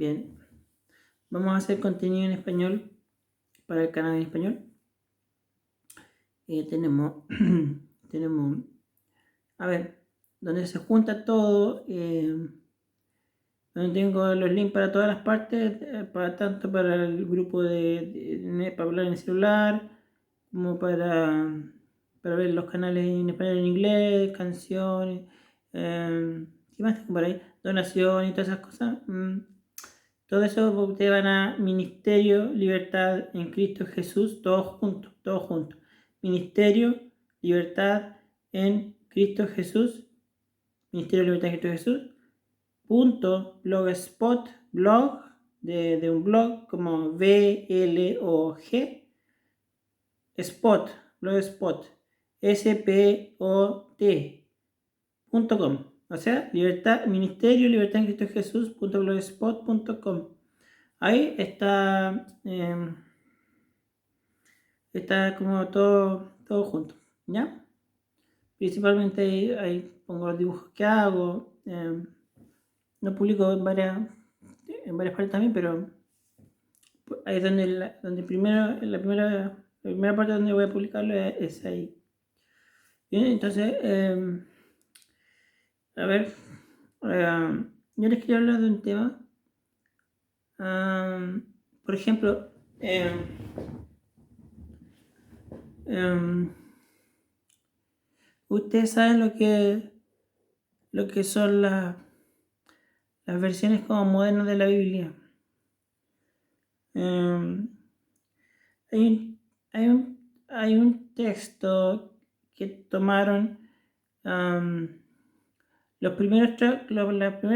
Bien, vamos a hacer contenido en español para el canal en español. Tenemos, a ver, donde se junta todo, donde tengo los links para todas las partes, tanto para el grupo para hablar en el celular, como para ver los canales en español, en inglés, canciones, ¿qué más tengo por ahí? Donaciones y todas esas cosas. Todo eso ustedes van a Ministerio Libertad en Cristo Jesús, todos juntos, todos juntos. Ministerio Libertad en Cristo Jesús, Ministerio Libertad en Cristo Jesús, .blogspot, blog, de un blog como BLOG, spot, blogspot, SPOT.com. O sea, Ministerio Libertad en Cristo Jesús.blogspot.com. Ahí está como todo junto, ¿ya? Principalmente ahí pongo los dibujos que hago. Lo publico en varias partes también, pero ahí es donde la primera parte donde voy a publicarlo es ahí. Bien, entonces, a ver, yo les quería hablar de un tema. Por ejemplo, ustedes saben lo que son las versiones como modernas de la Biblia. Hay un texto que tomaron las primeras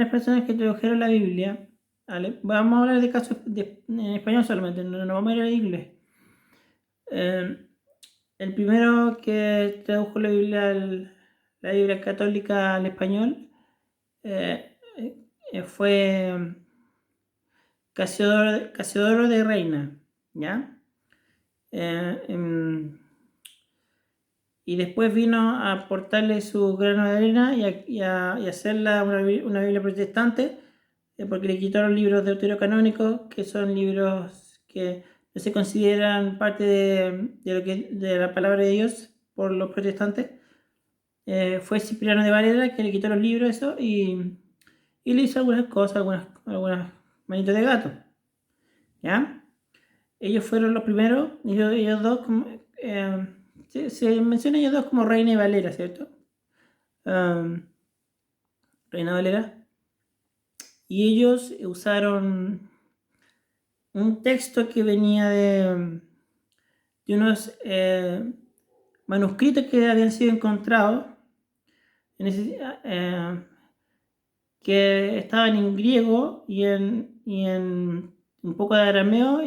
personas que tradujeron la Biblia. ¿Vale? Vamos a hablar de casos en español solamente, no vamos a ir al inglés. El primero que tradujo la Biblia católica al español fue Casiodoro de Reina, ¿ya? Y después vino a aportarle su grano de arena y a hacerla una Biblia protestante, porque le quitó los libros deuterocanónicos, que son libros que no se consideran parte de la palabra de Dios por los protestantes. Fue Cipriano de Varela que le quitó los libros eso y le hizo algunas cosas, algunas manitos de gato, ¿ya? Ellos fueron los primeros, ellos dos, se menciona ellos dos como Reina y Valera, ¿cierto? Reina Valera. Y ellos usaron un texto que venía de unos manuscritos que habían sido encontrados, que estaban en griego y en un poco de arameo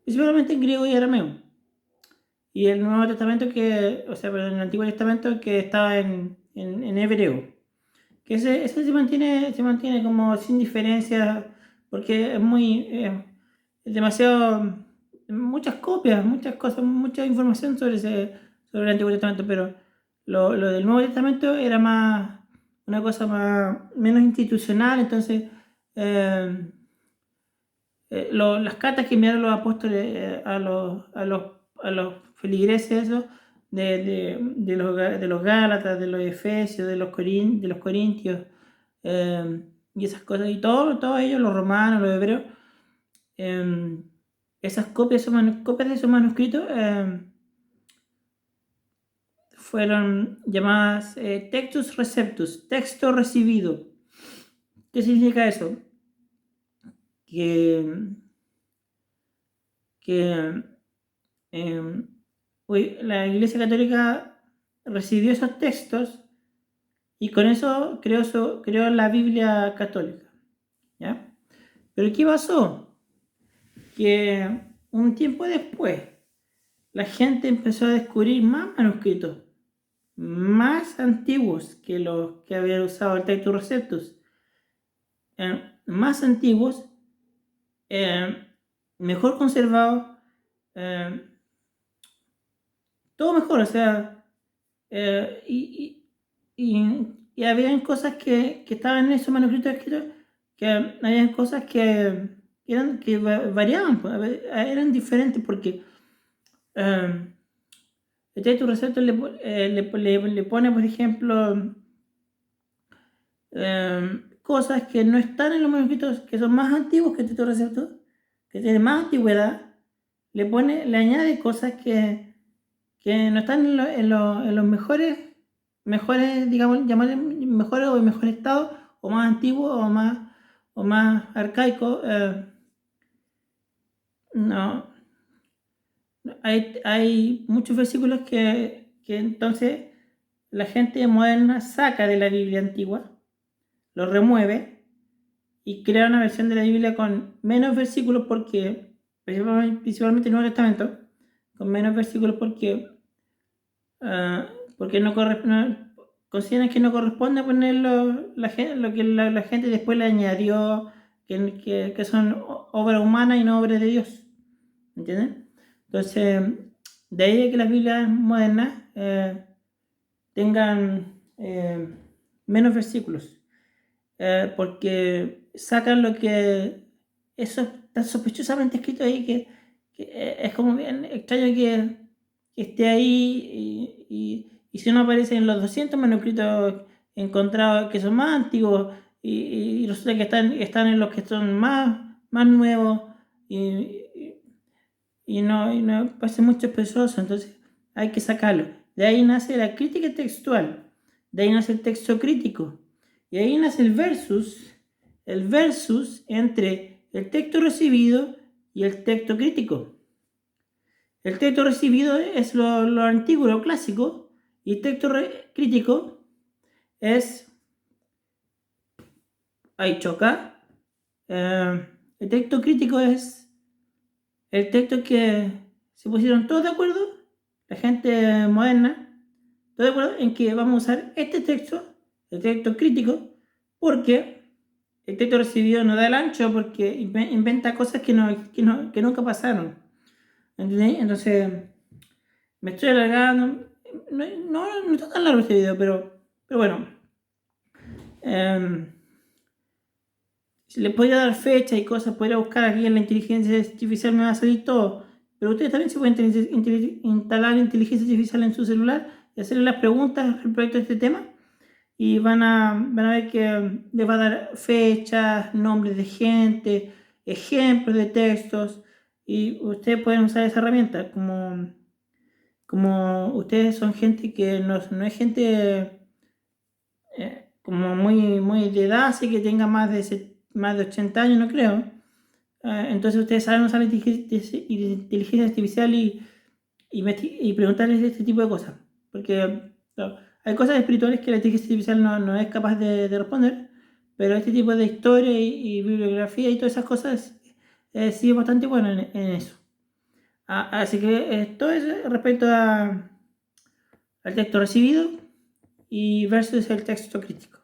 principalmente en griego y arameo. Y el Nuevo Testamento el Antiguo Testamento que estaba en hebreo. Que ese se mantiene como sin diferencia, porque es demasiado, muchas copias, muchas cosas, mucha información sobre el Antiguo Testamento, pero lo del Nuevo Testamento era una cosa menos institucional. Entonces las cartas que enviaron los apóstoles a los feligreses esos, de los Gálatas, de los Efesios, de los Corintios, y esas cosas, y todos ellos, los romanos, los hebreos, esas copias de esos manuscritos fueron llamadas Textus Receptus, texto recibido. ¿Qué significa eso? Que la Iglesia Católica recibió esos textos y con eso creó la Biblia católica, ¿ya? Pero ¿qué pasó? Que un tiempo después la gente empezó a descubrir más manuscritos, más antiguos que los que había usado el Textus Receptus, más antiguos, mejor conservados, todo mejor, o sea, y y habían cosas que estaban en esos manuscritos escritos, que habían cosas que variaban, pues, eran diferentes porque el texto receptor le pone, por ejemplo, cosas que no están en los manuscritos que son más antiguos que el texto receptor, que tienen más antigüedad, le añade cosas que no están en los mejores, digamos, llamarle mejores o en mejor estado, o más antiguos o más arcaicos. No, hay muchos versículos que entonces la gente moderna saca de la Biblia antigua, lo remueve y crea una versión de la Biblia con menos versículos porque, principalmente el Nuevo Testamento, con menos versículos porque consideran que no corresponde ponerlo lo que la gente después le añadió, que son obras humanas y no obras de Dios. ¿Entiendes? Entonces, de ahí que las Biblias modernas tengan menos versículos, porque sacan lo que eso está sospechosamente escrito ahí, que es como bien extraño que esté ahí y si no aparece en los 200 manuscritos encontrados que son más antiguos y resulta que están en los que son más nuevos y no parece mucho espesoso, entonces hay que sacarlo. De ahí nace la crítica textual, de ahí nace el texto crítico, y ahí nace el versus entre el texto recibido y el texto crítico. El texto recibido es lo antiguo, lo clásico, y el texto crítico es... Ahí choca. El texto crítico es el texto que se pusieron todos de acuerdo, la gente moderna, todos de acuerdo en que vamos a usar este texto, el texto crítico, porque el texto recibido no da el ancho, porque inventa cosas que nunca pasaron. ¿Entendés? Entonces, me estoy alargando. No está tan largo este video, pero bueno. Si le podría dar fecha y cosas, podría buscar aquí en la inteligencia artificial, me va a salir todo. Pero ustedes también se pueden instalar inteligencia artificial en su celular y hacerle las preguntas respecto a este tema. Y van a ver que les va a dar fechas, nombres de gente, ejemplos de textos. Y ustedes pueden usar esa herramienta como ustedes son gente que no es gente como muy de edad, así que tenga más de 80 años, no creo. Entonces ustedes saben usar la inteligencia artificial y preguntarles este tipo de cosas. Porque claro, hay cosas espirituales que la inteligencia artificial no es capaz de responder, pero este tipo de historia y bibliografía y todas esas cosas sí es bastante bueno en eso. Así que esto es respecto al texto recibido y versus el texto crítico.